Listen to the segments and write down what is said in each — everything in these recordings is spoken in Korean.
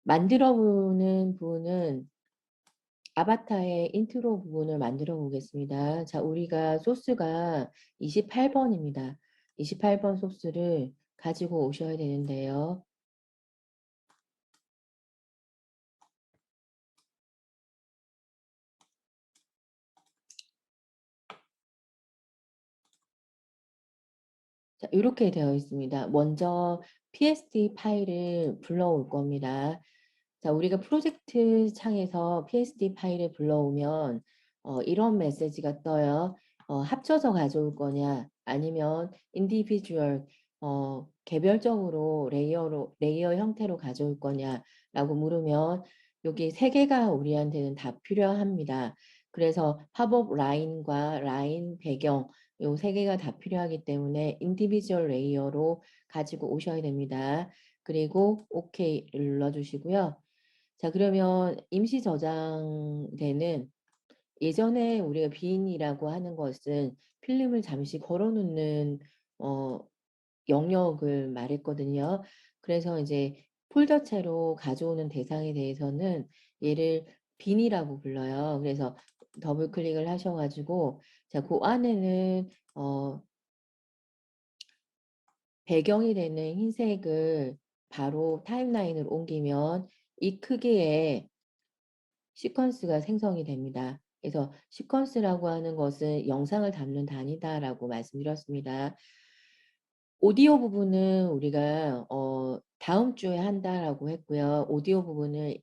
만들어 보는 부분은 아바타의 인트로 부분을 만들어 보겠습니다. 자, 우리가 소스가 28번입니다. 28번 소스를 가지고 오셔야 되는데요. 자, 요렇게 되어 있습니다. 먼저 PSD 파일을 불러올 겁니다. 자, 우리가 프로젝트 창에서 PSD 파일을 불러오면 이런 메시지가 떠요. 합쳐서 가져올 거냐 아니면 인디비주얼 개별적으로 레이어 형태로 가져올 거냐라고 물으면 여기 세 개가 우리한테는 다 필요합니다. 그래서 팝업 라인과 라인 배경 요 세 개가 다 필요하기 때문에 인디비주얼 레이어로 가지고 오셔야 됩니다. 그리고 OK를 눌러주시고요. 자, 그러면 임시 저장되는 예전에 우리가 빈이라고 하는 것은 필름을 잠시 걸어 놓는 어 영역을 말했거든요. 그래서 이제 폴더체로 가져오는 대상에 대해서는 얘를 빈이라고 불러요. 그래서 더블 클릭을 하셔 가지고 자, 그 안에는 배경이 되는 흰색을 바로 타임라인으로 옮기면 이 크기의 시퀀스가 생성이 됩니다. 그래서 시퀀스라고 하는 것은 영상을 담는 단위다라고 말씀드렸습니다. 오디오 부분은 우리가 다음 주에 한다라고 했고요. 오디오 부분을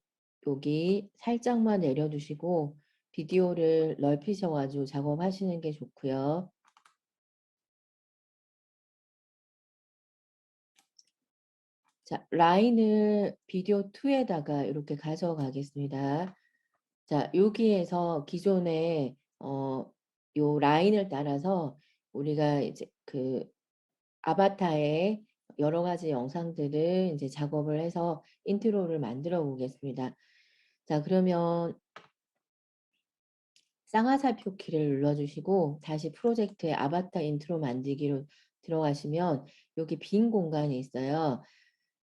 여기 살짝만 내려두시고 비디오를 넓히셔 가지고 작업하시는 게 좋고요. 자, 라인을 비디오 2에다가 이렇게 가져가겠습니다. 자, 여기에서 기존에 요 라인을 따라서 우리가 이제 그 아바타의 여러 가지 영상들을 이제 작업을 해서 인트로를 만들어 보겠습니다. 자, 그러면 쌍화살표 키를 눌러주시고 다시 프로젝트의 아바타 인트로 만들기로 들어가시면 여기 빈 공간이 있어요.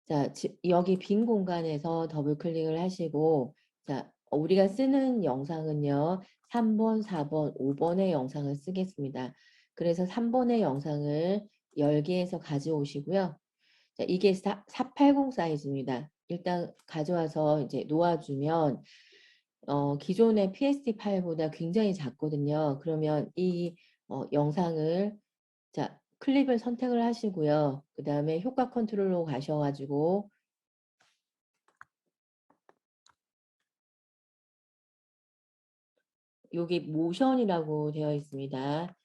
자, 여기 빈 공간에서 더블 클릭을 하시고 자, 우리가 쓰는 영상은요. 3번, 4번, 5번의 영상을 쓰겠습니다. 그래서 3번의 영상을 열기에서 가져오시고요. 자, 이게 480 사이즈입니다. 일단 가져와서 이제 놓아주면 기존의 PSD 파일보다 굉장히 작거든요. 그러면 이 영상을 자, 클립을 선택을 하시고요. 그 다음에 효과 컨트롤로 가셔가지고 여기 모션이라고 되어 있습니다.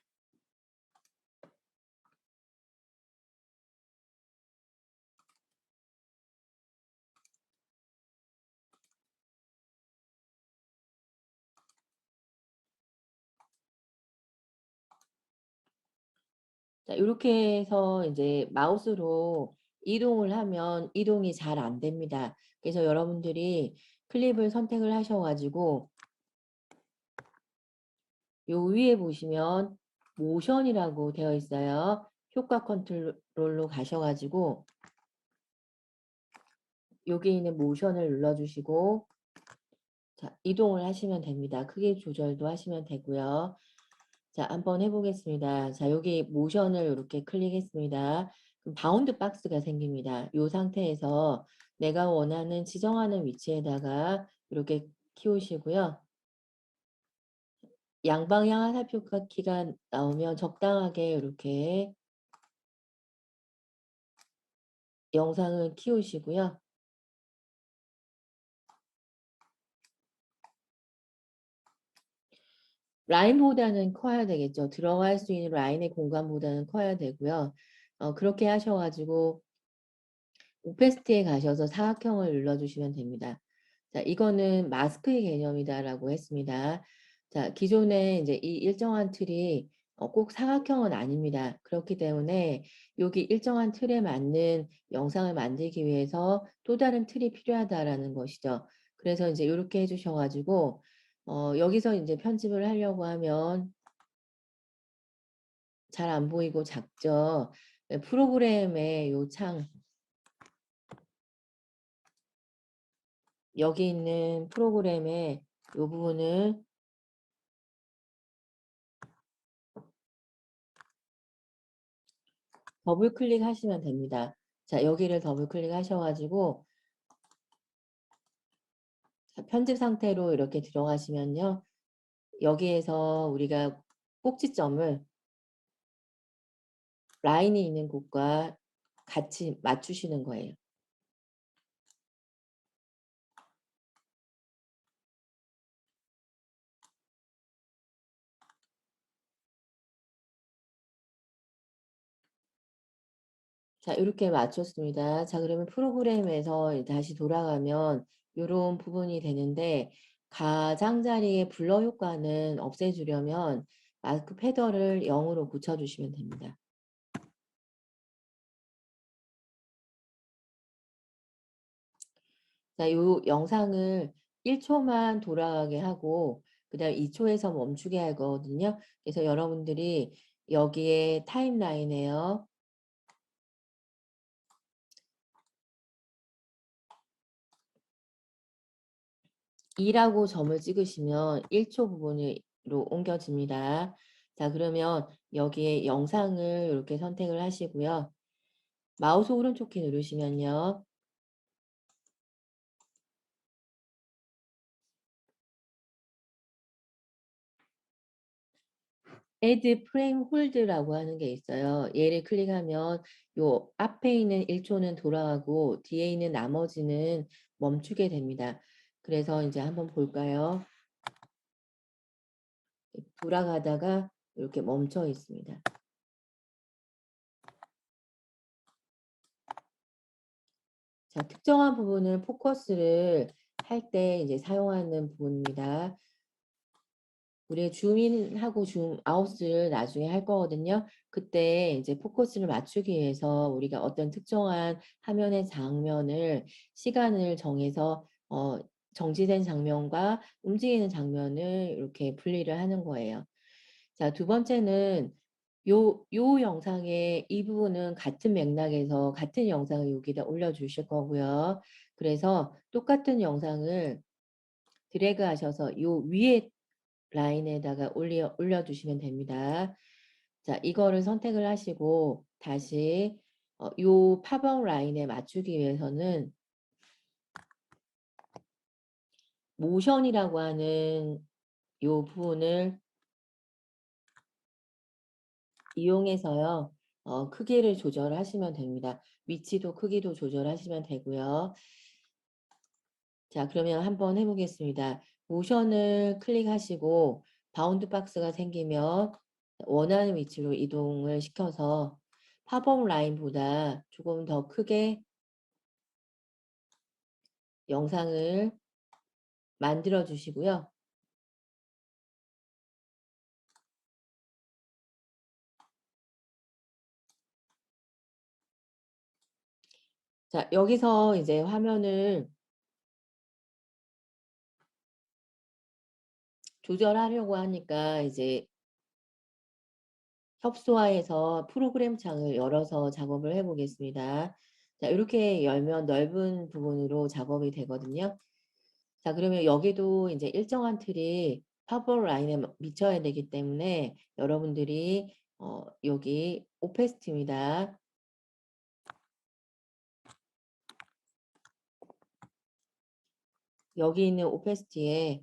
자, 이렇게 해서 이제 마우스로 이동을 하면 이동이 잘 안 됩니다. 그래서 여러분들이 클립을 선택을 하셔가지고 요 위에 보시면 모션이라고 되어 있어요. 효과 컨트롤로 가셔가지고 여기 있는 모션을 눌러주시고 자, 이동을 하시면 됩니다. 크기 조절도 하시면 되고요. 자, 한번 해보겠습니다. 자, 여기 모션을 이렇게 클릭했습니다. 그럼 바운드 박스가 생깁니다. 이 상태에서 내가 원하는 지정하는 위치에다가 이렇게 키우시고요. 양방향 화살표 키가 나오면 적당하게 이렇게 영상을 키우시고요. 라인보다는 커야 되겠죠. 들어갈 수 있는 라인의 공간보다는 커야 되고요. 그렇게 하셔가지고 오페스티에 가셔서 사각형을 눌러주시면 됩니다. 자, 이거는 마스크의 개념이다라고 했습니다. 자, 기존에 이제 이 일정한 틀이 꼭 사각형은 아닙니다. 그렇기 때문에 여기 일정한 틀에 맞는 영상을 만들기 위해서 또 다른 틀이 필요하다라는 것이죠. 그래서 이제 이렇게 해주셔가지고 여기서 이제 편집을 하려고 하면 잘 안 보이고 작죠. 프로그램의 요 창 여기 있는 프로그램의 이 부분을 더블 클릭하시면 됩니다. 자, 여기를 더블 클릭하셔 가지고 편집 상태로 이렇게 들어가시면요. 여기에서 우리가 꼭지점을 라인이 있는 곳과 같이 맞추시는 거예요. 자, 이렇게 맞췄습니다. 자, 그러면 프로그램에서 다시 돌아가면 요런 부분이 되는데 가장자리의 블러 효과는 없애주려면 마스크 패더를 0으로 고쳐주시면 됩니다. 자, 요 영상을 1초만 돌아가게 하고 그다음에 2초에서 멈추게 하거든요. 그래서 여러분들이 여기에 타임라인에요. 2라고 점을 찍으시면 1초 부분으로 옮겨집니다. 자, 그러면 여기에 영상을 이렇게 선택을 하시고요. 마우스 오른쪽 키 누르시면요. Add Frame Hold라고 하는 게 있어요. 얘를 클릭하면 요 앞에 있는 1초는 돌아가고 뒤에 있는 나머지는 멈추게 됩니다. 그래서 이제 한번 볼까요? 돌아가다가 이렇게 멈춰 있습니다. 자, 특정한 부분을 포커스를 할 때 이제 사용하는 부분입니다. 우리가 줌인하고 줌 아웃을 나중에 할 거거든요. 그때 이제 포커스를 맞추기 위해서 우리가 어떤 특정한 화면의 장면을 시간을 정해서 정지된 장면과 움직이는 장면을 이렇게 분리를 하는 거예요. 자, 두 번째는 요 영상의 이 부분은 같은 맥락에서 같은 영상을 여기다 올려주실 거고요. 그래서 똑같은 영상을 드래그 하셔서 요 위에 라인에다가 올려주시면 됩니다. 자, 이거를 선택을 하시고 다시 요 팝업 라인에 맞추기 위해서는 모션이라고 하는 요 부분을 이용해서요. 크기를 조절하시면 됩니다. 위치도 크기도 조절하시면 되고요. 자, 그러면 한번 해보겠습니다. 모션을 클릭하시고 바운드 박스가 생기면 원하는 위치로 이동을 시켜서 팝업 라인보다 조금 더 크게 영상을 만들어 주시고요. 자, 여기서 이제 화면을 조절하려고 하니까 이제 협소화해서 프로그램 창을 열어서 작업을 해 보겠습니다. 자, 이렇게 열면 넓은 부분으로 작업이 되거든요. 자, 그러면 여기도 이제 일정한 틀이 팝업 라인에 미쳐야 되기 때문에 여러분들이 여기 오페스티입니다. 여기 있는 오페스티에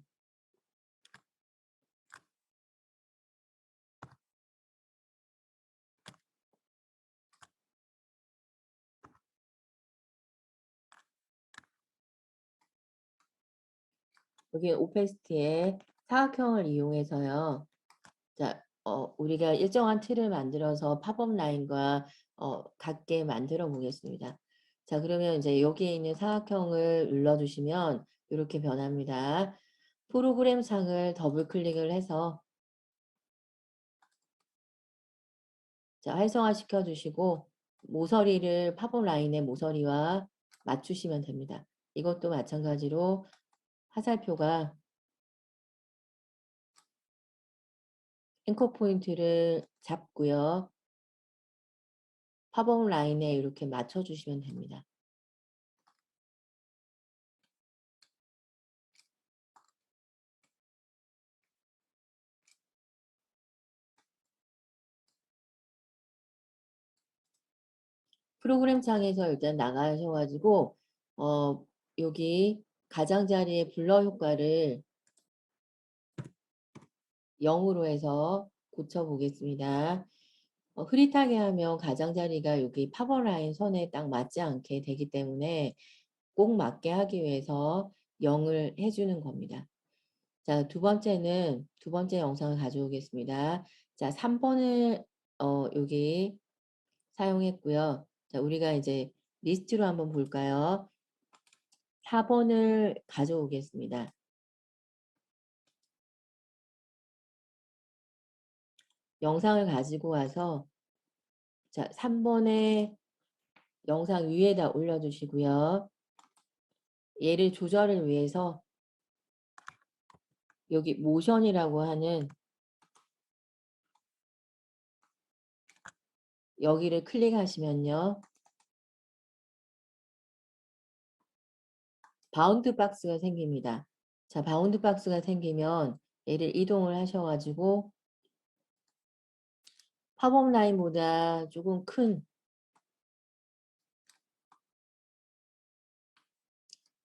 여기 오페스티에 사각형을 이용해서요. 자, 우리가 일정한 틀을 만들어서 팝업 라인과 같게 만들어 보겠습니다. 자, 그러면 이제 여기에 있는 사각형을 눌러주시면 이렇게 변합니다. 프로그램 창을 더블 클릭을 해서 자, 활성화 시켜주시고 모서리를 팝업 라인의 모서리와 맞추시면 됩니다. 이것도 마찬가지로 화살표가 앵커 포인트를 잡고요. 팝업 라인에 이렇게 맞춰주시면 됩니다. 프로그램 창에서 일단 나가셔가지고 여기 가장자리의 블러 효과를 0으로 해서 고쳐보겠습니다. 흐릿하게 하면 가장자리가 여기 팝업라인 선에 딱 맞지 않게 되기 때문에 꼭 맞게 하기 위해서 0을 해주는 겁니다. 자, 두 번째 영상을 가져오겠습니다. 자, 3번을 여기 사용했고요. 자, 우리가 이제 리스트로 한번 볼까요? 4번을 가져오겠습니다. 영상을 가지고 와서 자, 3번의 영상 위에다 올려주시고요. 얘를 조절을 위해서 여기 모션이라고 하는 여기를 클릭하시면요. 바운드 박스가 생깁니다. 자, 바운드 박스가 생기면 얘를 이동을 하셔가지고 팝업 라인보다 조금 큰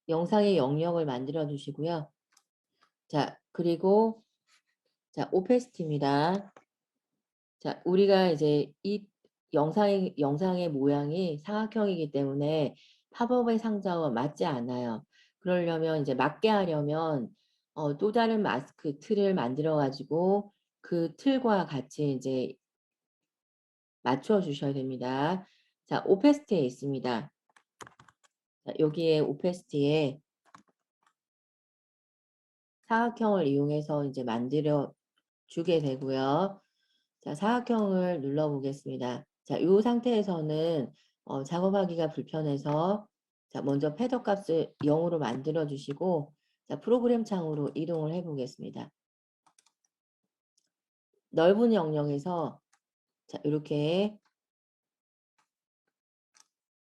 영상의 영역을 만들어 주시고요. 자, 그리고 자, 오페시티입니다. 자, 우리가 이제 이 영상의 모양이 삼각형이기 때문에 팝업의 상자와 맞지 않아요. 그러려면 이제 맞게 하려면 또 다른 마스크 틀을 만들어 가지고 그 틀과 같이 이제 맞춰 주셔야 됩니다. 자, 오페시티에 있습니다. 자, 여기에 오페시티에 사각형을 이용해서 이제 만들어 주게 되고요. 자, 사각형을 눌러 보겠습니다. 자, 이 상태에서는 작업하기가 불편해서 자, 먼저 패더 값을 0으로 만들어 주시고 자, 프로그램 창으로 이동을 해 보겠습니다. 넓은 영역에서 자, 이렇게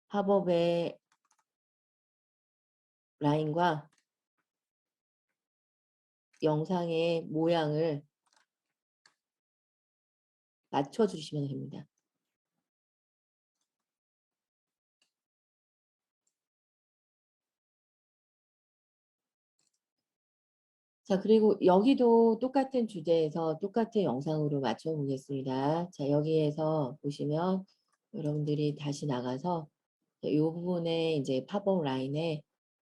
팝업의 라인과 영상의 모양을 맞춰 주시면 됩니다. 자, 그리고 여기도 똑같은 주제에서 똑같은 영상으로 맞춰 보겠습니다. 자, 여기에서 보시면 여러분들이 다시 나가서 이 부분에 이제 팝업 라인에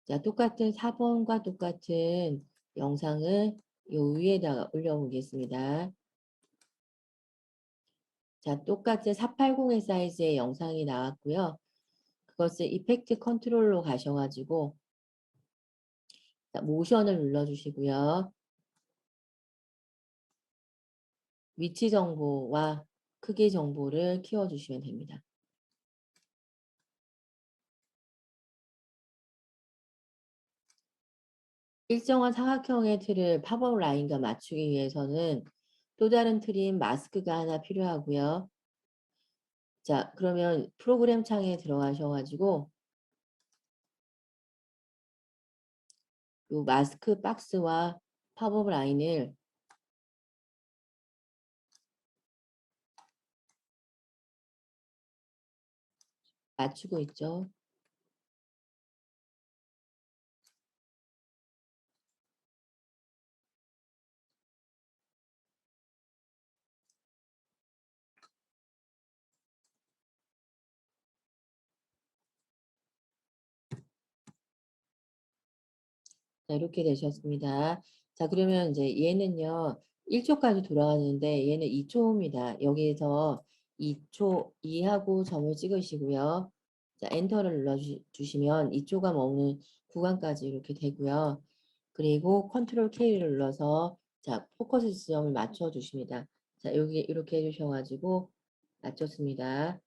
자, 똑같은 4번과 똑같은 영상을 요 위에다가 올려보겠습니다. 자, 똑같은 480의 사이즈의 영상이 나왔고요. 그것을 이펙트 컨트롤로 가셔가지고 자, 모션을 눌러주시고요. 위치 정보와 크기 정보를 키워주시면 됩니다. 일정한 사각형의 틀을 팝업 라인과 맞추기 위해서는 또 다른 틀인 마스크가 하나 필요하고요. 자, 그러면 프로그램 창에 들어가셔가지고 요 마스크 박스와 팝업 라인을 맞추고 있죠. 자, 이렇게 되셨습니다. 자, 그러면 이제 얘는요, 1초까지 돌아가는데 얘는 2초입니다. 여기에서 2초, 2하고 점을 찍으시고요. 자, 엔터를 눌러주시면 2초가 머무는 구간까지 이렇게 되고요. 그리고 컨트롤 K를 눌러서 자, 포커스 지점을 맞춰 주십니다. 자, 여기 이렇게 해주셔가지고 맞췄습니다.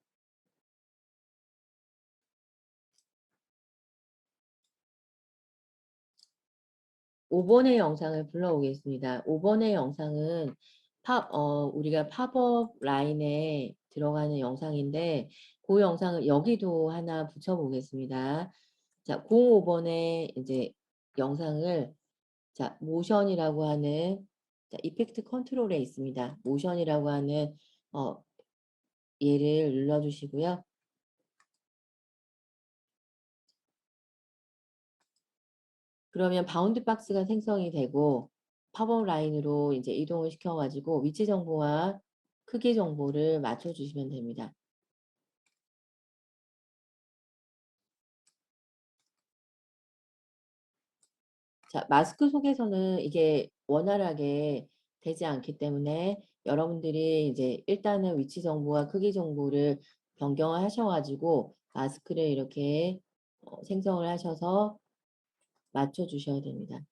5번의 영상을 불러오겠습니다. 5번의 영상은 우리가 팝업 라인에 들어가는 영상인데 그 영상을 여기도 하나 붙여보겠습니다. 자, 05번의 이제 영상을 자, 모션이라고 하는 자, 이펙트 컨트롤에 있습니다. 모션이라고 하는 얘를 눌러주시고요. 그러면 바운드 박스가 생성이 되고 팝업 라인으로 이제 이동을 시켜 가지고 위치 정보와 크기 정보를 맞춰 주시면 됩니다. 자, 마스크 속에서는 이게 원활하게 되지 않기 때문에 여러분들이 이제 일단은 위치 정보와 크기 정보를 변경을 하셔 가지고 마스크를 이렇게 생성을 하셔서 맞춰 주셔야 됩니다.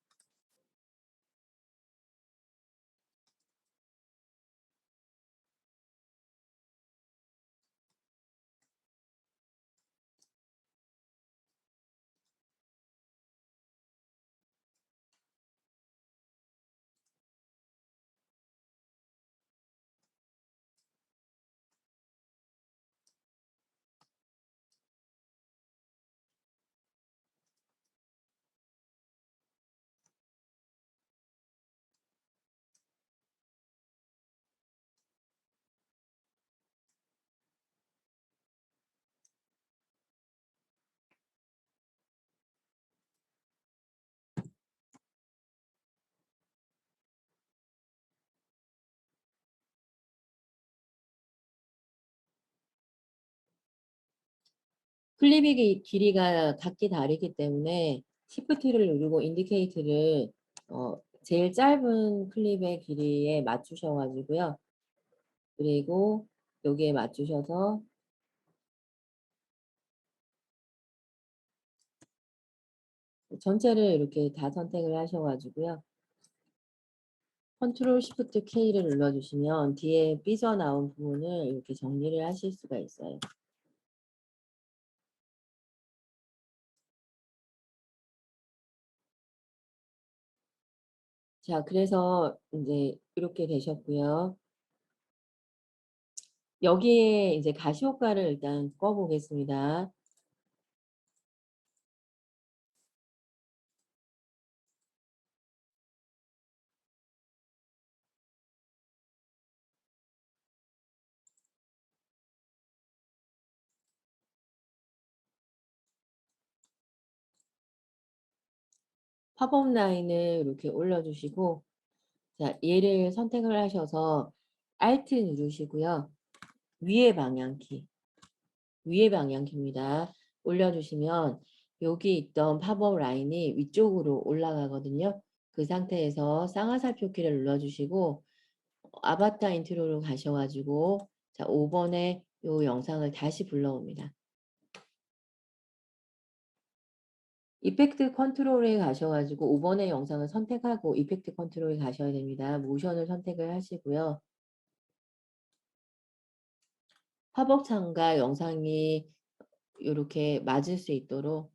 클립의 길이가 각기 다르기 때문에 Shift를 누르고 인디케이트를 제일 짧은 클립의 길이에 맞추셔 가지고요. 그리고 여기에 맞추셔서 전체를 이렇게 다 선택을 하셔 가지고요. 컨트롤 Shift K를 눌러 주시면 뒤에 삐져나온 부분을 이렇게 정리를 하실 수가 있어요. 자, 그래서 인제 이렇게 되셨고요. 여기에 이제 가시 효과를 일단 꺼 보겠습니다. 팝업 라인을 이렇게 올려 주시고 자, 얘를 선택을 하셔서 Alt 누르시고요. 위의 방향키, 위의 방향키입니다. 올려 주시면 여기 있던 팝업 라인이 위쪽으로 올라가거든요. 그 상태에서 쌍화살표 키를 눌러 주시고 아바타 인트로로 가셔 가지고 자, 5 번에 요 영상을 다시 불러옵니다. 이펙트 컨트롤에 가셔 가지고 5 번의 영상을 선택하고 이펙트 컨트롤에 가셔야 됩니다. 모션을 선택을 하시고요. 팝업 창과 영상이 요렇게 맞을 수 있도록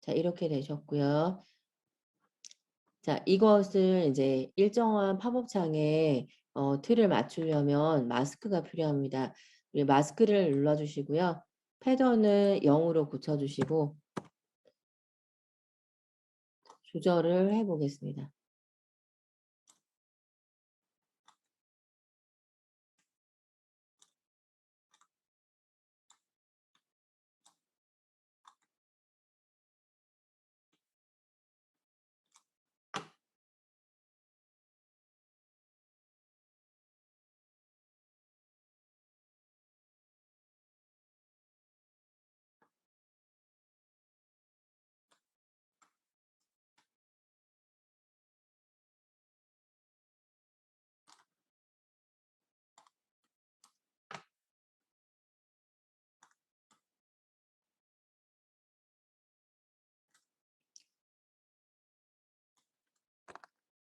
자, 이렇게 되셨고요. 자, 이것을 이제 일정한 팝업 창에 틀을 맞추려면 마스크가 필요합니다. 마스크를 눌러 주시고요. 패턴을 0 으로 고쳐 주시고 조절을 해 보겠습니다.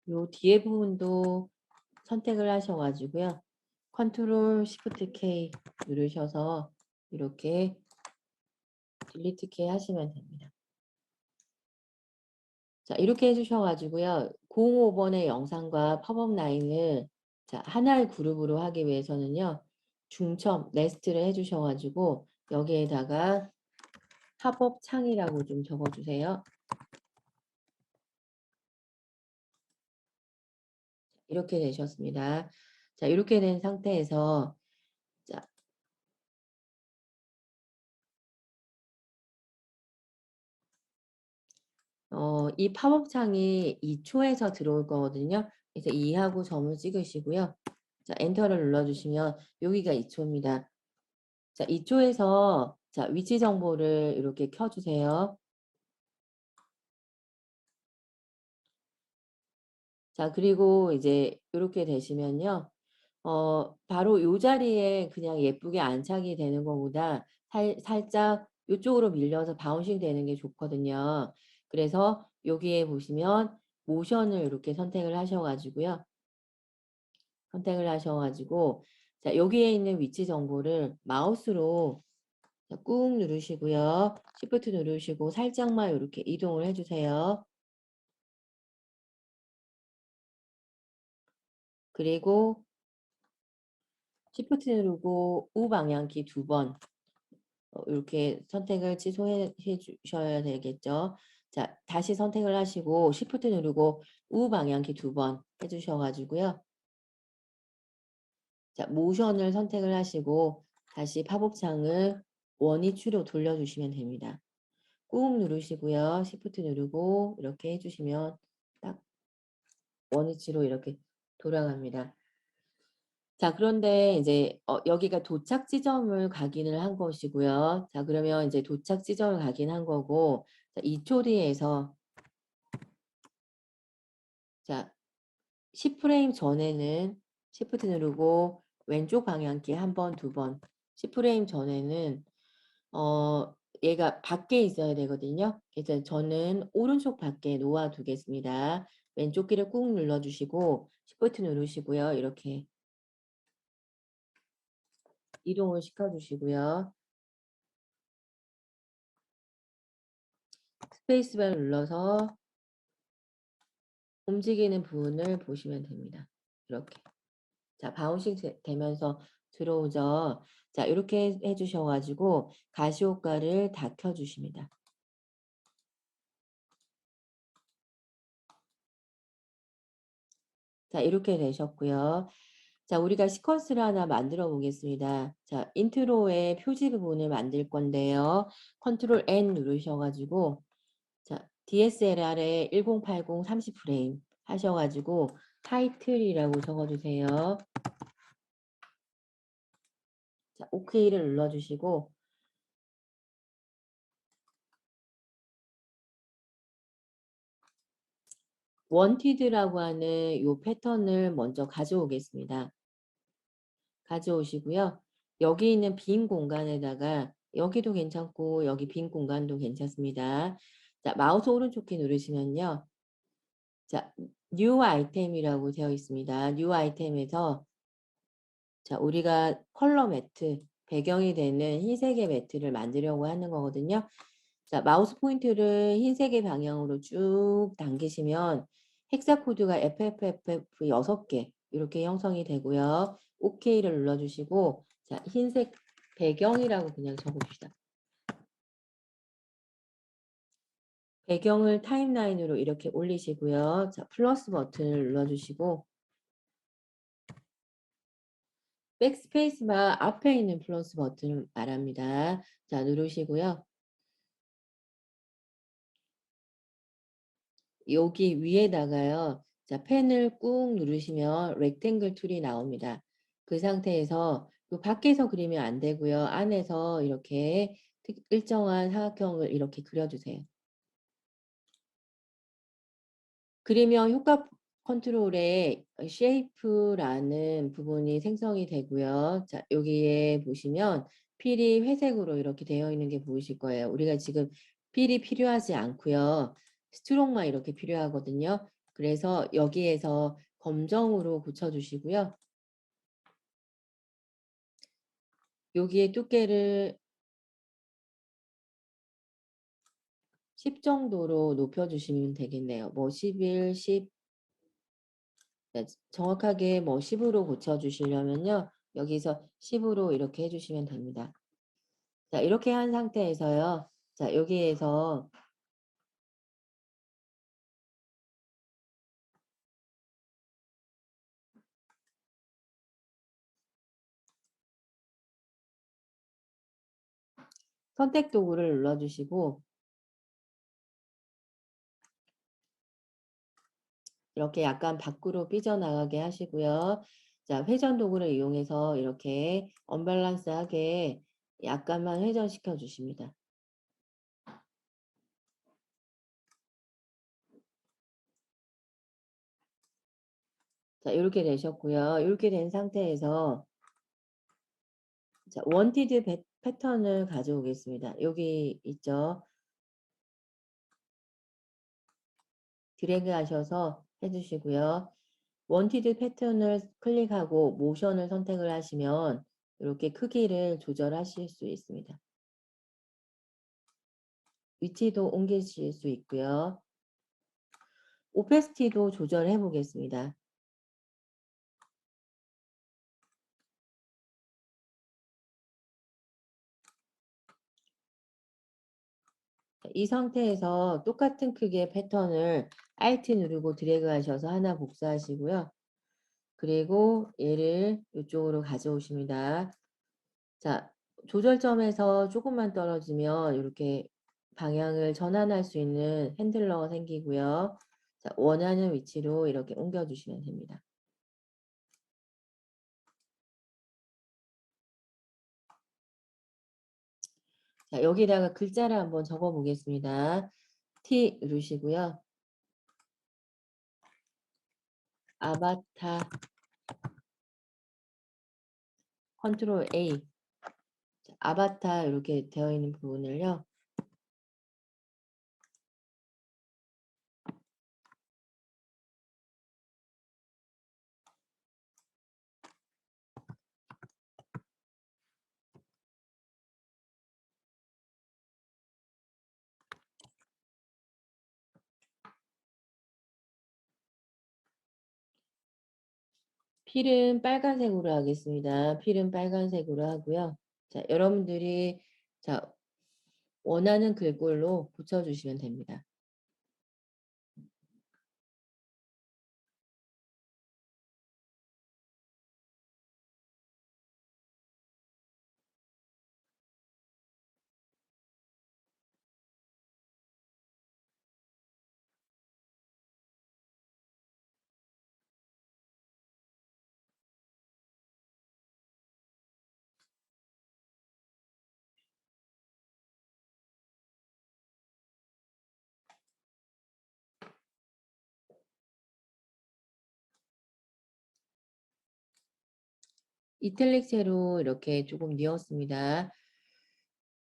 요 뒤에 부분도 선택을 하셔 가지고요. 컨트롤 Shift K 누르셔서 이렇게 딜리트 K 하시면 됩니다. 자, 이렇게 해 주셔 가지고요. 05 번의 영상과 팝업 라인을 자, 하나의 그룹으로 하기 위해서는요. 중첩 네스트를 해 주셔 가지고 여기에다가 팝업 창이라고 좀 적어 주세요. 이렇게 되셨습니다. 자, 이렇게 된 상태에서 자, 이 팝업 창이 2초에서 들어올 거거든요. 그래서 2 하고 점을 찍으시고요. 자, 엔터를 눌러 주시면 여기가 2초입니다. 자, 2초에서 자, 위치 정보를 이렇게 켜 주세요. 자, 그리고 이제 요렇게 되시면요. 바로 요 자리에 그냥 예쁘게 안착이 되는 것보다 살짝 요쪽으로 밀려서 바운싱 되는 게 좋거든요. 그래서 여기에 보시면 모션을 요렇게 선택을 하셔 가지고요. 선택을 하셔 가지고 자, 여기에 있는 위치 정보를 마우스로 자, 꾹 누르시고요. 시프트 누르시고 살짝만 요렇게 이동을 해 주세요. 그리고 시프트 누르고 우방향키 2번 이렇게 선택을 취소해 주셔야 되겠죠. 자, 다시 선택을 하시고 시프트 누르고 우방향키 2번 해 주셔 가지고요. 자, 모션을 선택을 하시고 다시 팝업 창을 원위치로 돌려 주시면 됩니다. 꾹 누르시고요. 시프트 누르고 이렇게 해 주시면 딱 원위치로 이렇게 돌아갑니다. 자, 그런데 이제 여기가 도착 지점을 각인을 한 것이고요. 자, 그러면 이제 도착 지점을 각인한 거고 자, 2초 뒤에서 자, 10 프레임 전에는 시프트 누르고 왼쪽 방향키 1 번, 2 번. 10 프레임 전에는 얘가 밖에 있어야 되거든요. 그래서 저는 오른쪽 밖에 놓아 두겠습니다. 왼쪽 키를 꾹 눌러 주시고 시프트 누르시고요. 이렇게 이동을 시켜 주시고요. 스페이스바를 눌러서 움직이는 부분을 보시면 됩니다. 이렇게. 자, 바운싱 되면서 들어오죠. 자, 이렇게 해 주셔 가지고 가시효과를 다 켜 주십니다. 자, 이렇게 되셨고요. 자, 우리가 시퀀스를 하나 만들어 보겠습니다. 자, 인트로의 표지 부분을 만들 건데요. 컨트롤 N 누르셔 가지고 자, DSLR에 1080 30 프레임 하셔 가지고 타이틀이라고 적어 주세요. 자, 오케이를 눌러 주시고 원티드라고 하는 요 패턴을 먼저 가져오겠습니다. 가져오시고요. 여기 있는 빈 공간에다가 여기도 괜찮고 여기 빈 공간도 괜찮습니다. 자, 마우스 오른쪽 키 누르시면요. 자, 뉴 아이템이라고 되어 있습니다. 뉴 아이템에서 자, 우리가 컬러 매트, 배경이 되는 흰색의 매트를 만들려고 하는 거거든요. 자, 마우스 포인트를 흰색의 방향으로 쭉 당기시면 헥사 코드가 FFFF 6개 이렇게 형성이 되고요. OK를 눌러주시고 자, 흰색 배경이라고 그냥 적읍시다. 배경을 타임라인으로 이렇게 올리시고요. 자, 플러스 버튼을 눌러주시고 백스페이스바 앞에 있는 플러스 버튼을 말합니다. 자, 누르시고요. 여기 위에다가요. 자, 펜을 꾹 누르시면 렉탱글 툴이 나옵니다. 그 상태에서 요 밖에서 그리면 안 되고요. 안에서 이렇게 일정한 사각형을 이렇게 그려주세요. 그리면 효과 컨트롤에 쉐이프라는 부분이 생성이 되고요. 자, 여기에 보시면 필이 회색으로 이렇게 되어 있는 게 보이실 거예요. 우리가 지금 필이 필요하지 않고요. 스트롱만 이렇게 필요하거든요. 그래서 여기에서 검정으로 고쳐주시고요. 여기에 두께를 10 정도로 높여주시면 되겠네요. 뭐 11, 10 네, 정확하게 뭐 10으로 고쳐주시려면요. 여기서 10으로 이렇게 해주시면 됩니다. 자, 이렇게 한 상태에서요. 자, 여기에서 선택 도구를 눌러주시고 이렇게 약간 밖으로 삐져나가게 하시고요. 자, 회전 도구를 이용해서 이렇게 언밸런스하게 약간만 회전시켜 주십니다. 자, 요렇게 되셨고요. 요렇게 된 상태에서 자, 원티드 패턴을 가져오겠습니다. 여기 있죠. 드래그 하셔서 해 주시고요. 원티드 패턴을 클릭하고 모션을 선택을 하시면 이렇게 크기를 조절하실 수 있습니다. 위치도 옮기실 수 있고요. 오페시티도 조절해 보겠습니다. 이 상태에서 똑같은 크기의 패턴을 Alt 누르고 드래그 하셔서 하나 복사하시고요. 그리고 얘를 이쪽으로 가져오십니다. 자, 조절점에서 조금만 떨어지면 이렇게 방향을 전환할 수 있는 핸들러가 생기고요. 자, 원하는 위치로 이렇게 옮겨주시면 됩니다. 자, 여기다가 글자를 한번 적어 보겠습니다. T 누르시고요. 아바타 컨트롤 A. 자, 아바타 이렇게 되어 있는 부분을요. 필은 빨간색으로 하겠습니다. 필은 빨간색으로 하고요. 자, 여러분들이 자, 원하는 글꼴로 붙여주시면 됩니다. 이탈릭체로 이렇게 조금 뉘었습니다.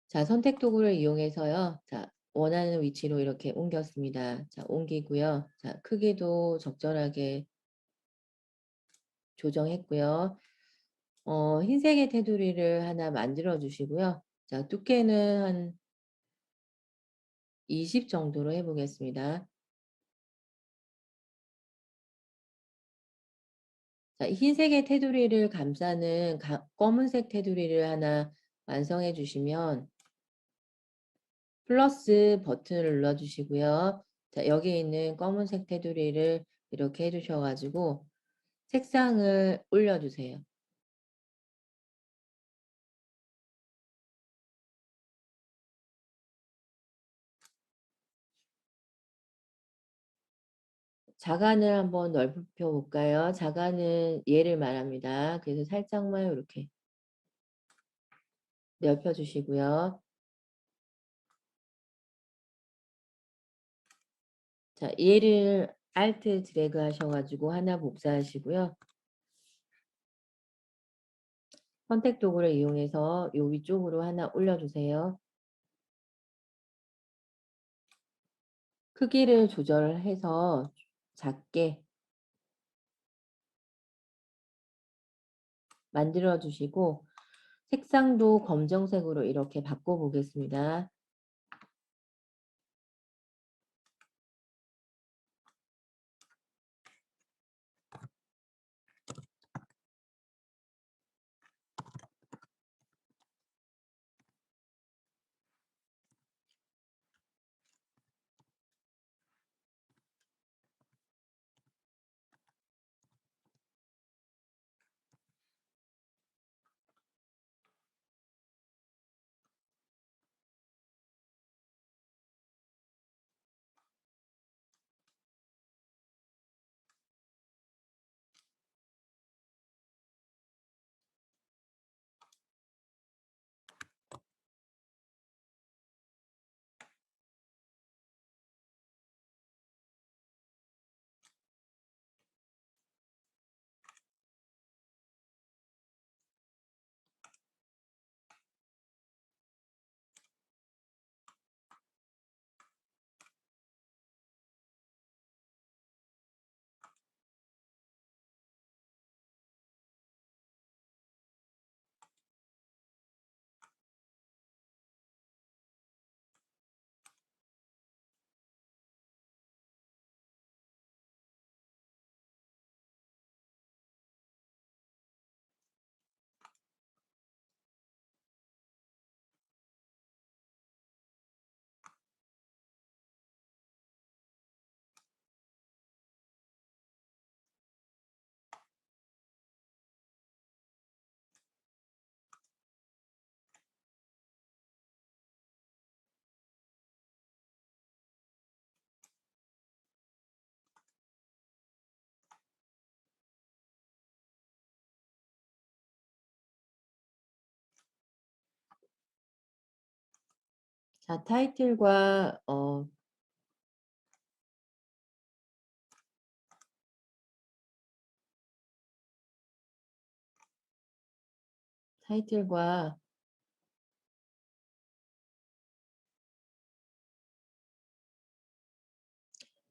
자, 선택 도구를 이용해서요. 자, 원하는 위치로 이렇게 옮겼습니다. 자, 옮기고요. 자, 크기도 적절하게 조정했고요. 흰색의 테두리를 하나 만들어 주시고요. 자, 두께는 한 20 정도로 해보겠습니다. 자, 흰색의 테두리를 감싸는 검은색 테두리를 하나 완성해 주시면 플러스 버튼을 눌러주시고요. 자, 여기 있는 검은색 테두리를 이렇게 해주셔가지고 색상을 올려주세요. 자간을 한번 넓혀 볼까요? 자간은 얘를 말합니다. 그래서 살짝만 이렇게 넓혀 주시고요. 자, 얘를 Alt 드래그 하셔가지고 하나 복사하시고요. 선택 도구를 이용해서 요 위쪽으로 하나 올려주세요. 크기를 조절해서 작게 만들어 주시고 색상도 검정색으로 이렇게 바꿔 보겠습니다. 자, 타이틀과 타이틀과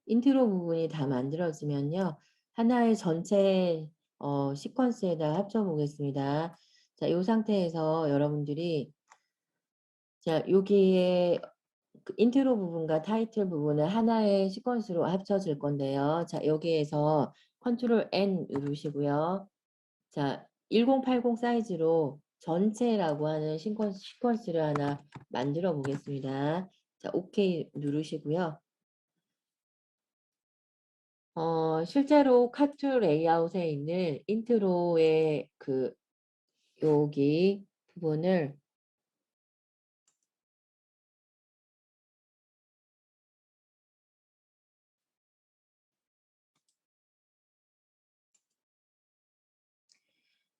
인트로 부분이 다 만들어지면요. 하나의 전체 시퀀스에다 합쳐 보겠습니다. 자, 요 상태에서 여러분들이 자, 여기에 그 인트로 부분과 타이틀 부분은 하나의 시퀀스로 합쳐질 건데요. 자, 여기에서 컨트롤 N 누르시고요. 자, 1080 사이즈로 전체라고 하는 시퀀스를 하나 만들어 보겠습니다. 자, OK 누르시고요. 실제로 카트 레이아웃에 있는 인트로의 그 여기 부분을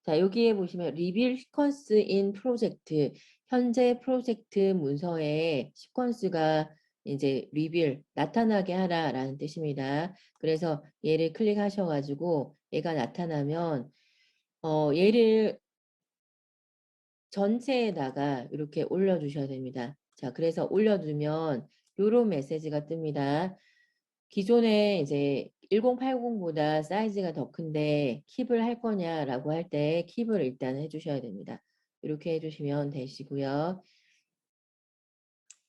자, 여기에 보시면 리빌 시퀀스 인 프로젝트 현재 프로젝트 문서에 시퀀스가 이제 리빌 나타나게 하라라는 뜻입니다. 그래서 얘를 클릭하셔 가지고 얘가 나타나면 얘를 전체에다가 이렇게 올려 주셔야 됩니다. 자, 그래서 올려두면 요런 메시지가 뜹니다. 기존에 이제 1080보다 사이즈가 더 큰데 킵을 할 거냐라고 할 때 킵을 일단 해주셔야 됩니다. 이렇게 해주시면 되시고요.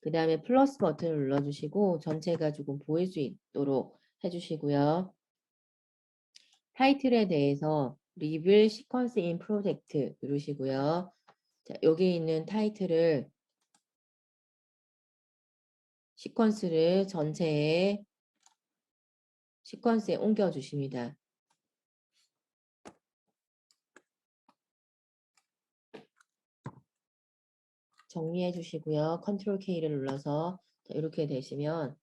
그 다음에 플러스 버튼을 눌러주시고 전체가 조금 보일 수 있도록 해주시고요. 타이틀에 대해서 리빌 시퀀스 인 프로젝트 누르시고요. 자, 여기 있는 타이틀을 시퀀스를 전체에 시퀀스에 옮겨 주십니다. 정리해 주시고요. 컨트롤 K를 눌러서 자, 이렇게 되시면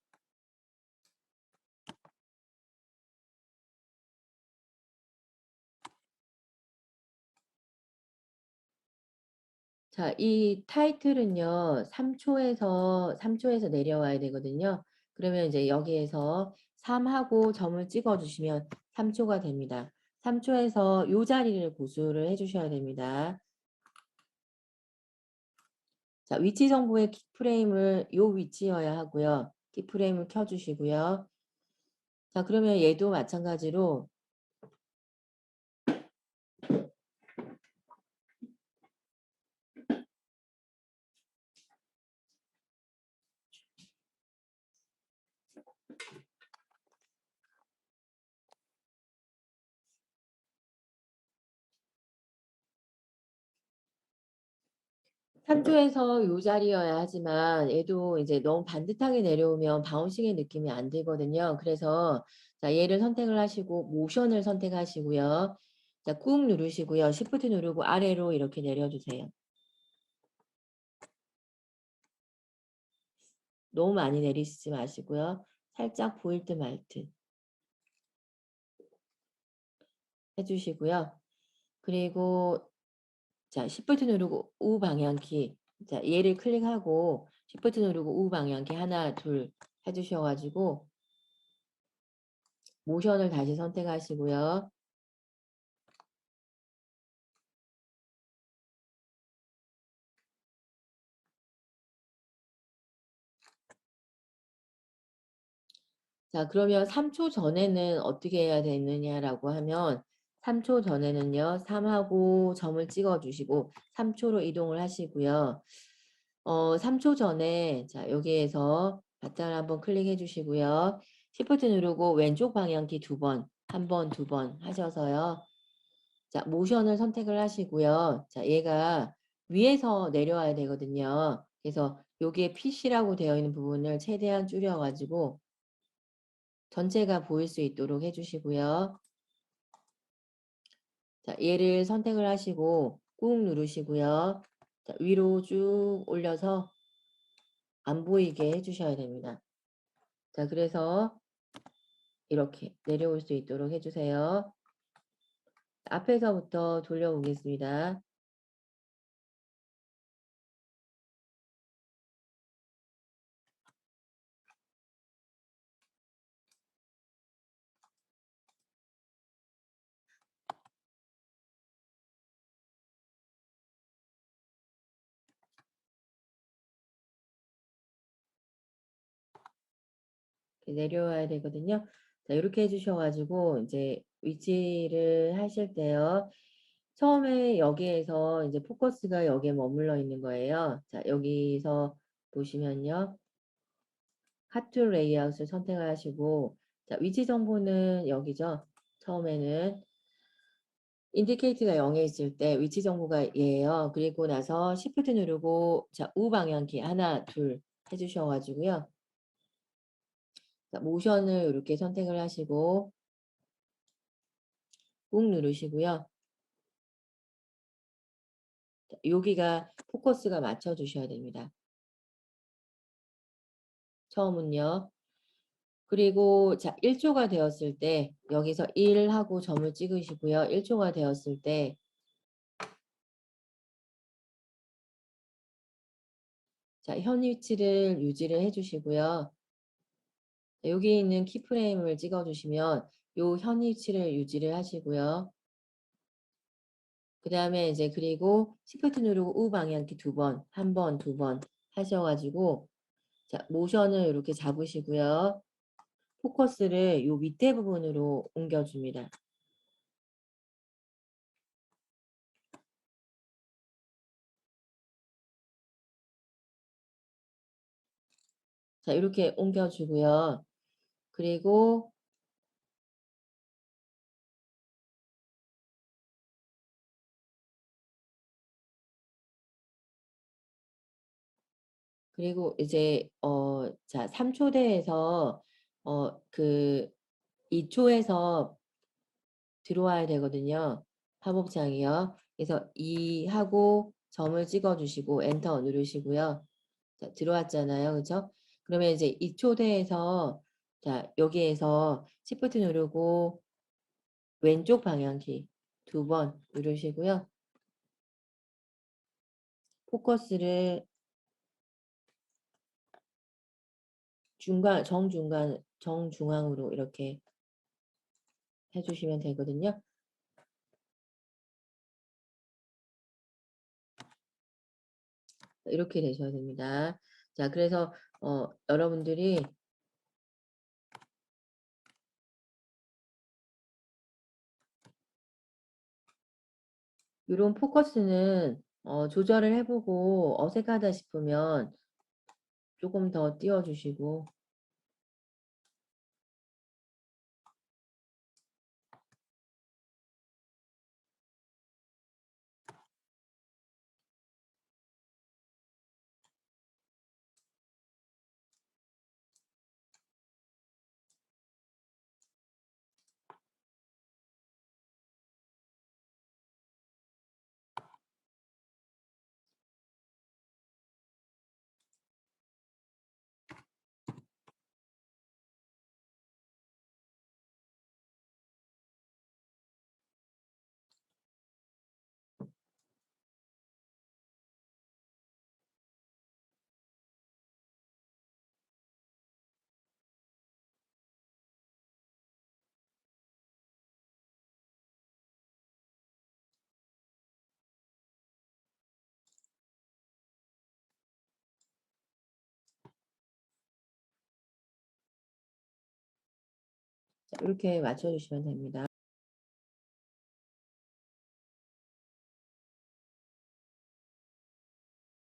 자, 이 타이틀은요. 3초에서 내려와야 되거든요. 그러면 이제 여기에서 3하고 점을 찍어 주시면 3초가 됩니다. 3초에서 요 자리를 고수를 해 주셔야 됩니다. 자, 위치 정보의 키프레임을 요 위치여야 하고요. 키프레임을 켜 주시고요. 자, 그러면 얘도 마찬가지로 참조해서 요 자리여야 하지만 얘도 이제 너무 반듯하게 내려오면 바운싱의 느낌이 안 들거든요. 그래서 자, 얘를 선택을 하시고 모션을 선택하시고요. 자, 꾹 누르시고요. Shift 누르고 아래로 이렇게 내려주세요. 너무 많이 내리시지 마시고요. 살짝 보일 듯 말 듯 해주시고요. 그리고 자, Shift 누르고 우 방향키 자, 얘를 클릭하고 Shift 누르고 우 방향키 하나 둘 해주셔가지고 모션을 다시 선택하시고요. 자, 그러면 3초 전에는 어떻게 해야 되느냐라고 하면 3초 전에는요. 3하고 점을 찍어 주시고 3초로 이동을 하시고요. 3초 전에 자, 여기에서 바탕을 한번 클릭해 주시고요. Shift 누르고 왼쪽 방향키 두 번, 한 번, 두 번 하셔서요. 자, 모션을 선택을 하시고요. 자, 얘가 위에서 내려와야 되거든요. 그래서 여기에 PC라고 되어 있는 부분을 최대한 줄여가지고 전체가 보일 수 있도록 해주시고요. 자, 얘를 선택을 하시고 꾹 누르시고요. 자, 위로 쭉 올려서 안 보이게 해주셔야 됩니다. 자, 그래서 이렇게 내려올 수 있도록 해주세요. 앞에서부터 돌려보겠습니다. 내려와야 되거든요. 자, 이렇게 해주셔가지고 이제 위치를 하실 때요. 처음에 여기에서 이제 포커스가 여기에 머물러 있는 거예요. 자, 여기서 보시면요. 카툰 레이아웃을 선택을 하시고, 자, 위치 정보는 여기죠. 처음에는 인디케이트가 0에 있을 때 위치 정보가 얘예요. 그리고 나서 Shift 누르고, 자, 우방향키 하나, 둘 해주셔가지고요. 자, 모션을 이렇게 선택을 하시고, 꾹 누르시고요. 자, 여기가 포커스가 맞춰주셔야 됩니다. 처음은요. 그리고 자, 1초가 되었을 때 여기서 1하고 점을 찍으시고요. 1초가 되었을 때 자, 현 위치를 유지를 해주시고요. 여기 있는 키프레임을 찍어주시면 요 현 위치를 유지를 하시고요. 그 다음에 이제 그리고 시프트 누르고 우 방향키 두 번, 한 번, 두 번 하셔가지고 자, 모션을 이렇게 잡으시고요. 포커스를 요 밑에 부분으로 옮겨줍니다. 자, 이렇게 옮겨주고요. 그리고 이제 자, 3초대에서 그 2초에서 들어와야 되거든요. 팝업창이요. 그래서 2 하고 점을 찍어 주시고 엔터 누르시고요. 자, 들어왔잖아요. 그죠? 그러면 이제 2초대에서 자, 여기에서 시프트 누르고 왼쪽 방향키 두 번 누르시고요. 포커스를 정중앙으로 이렇게 해주시면 되거든요. 이렇게 되셔야 됩니다. 자, 그래서 여러분들이 이런 포커스는 조절을 해보고 어색하다 싶으면 조금 더 띄워주시고 자, 이렇게 맞춰주시면 됩니다.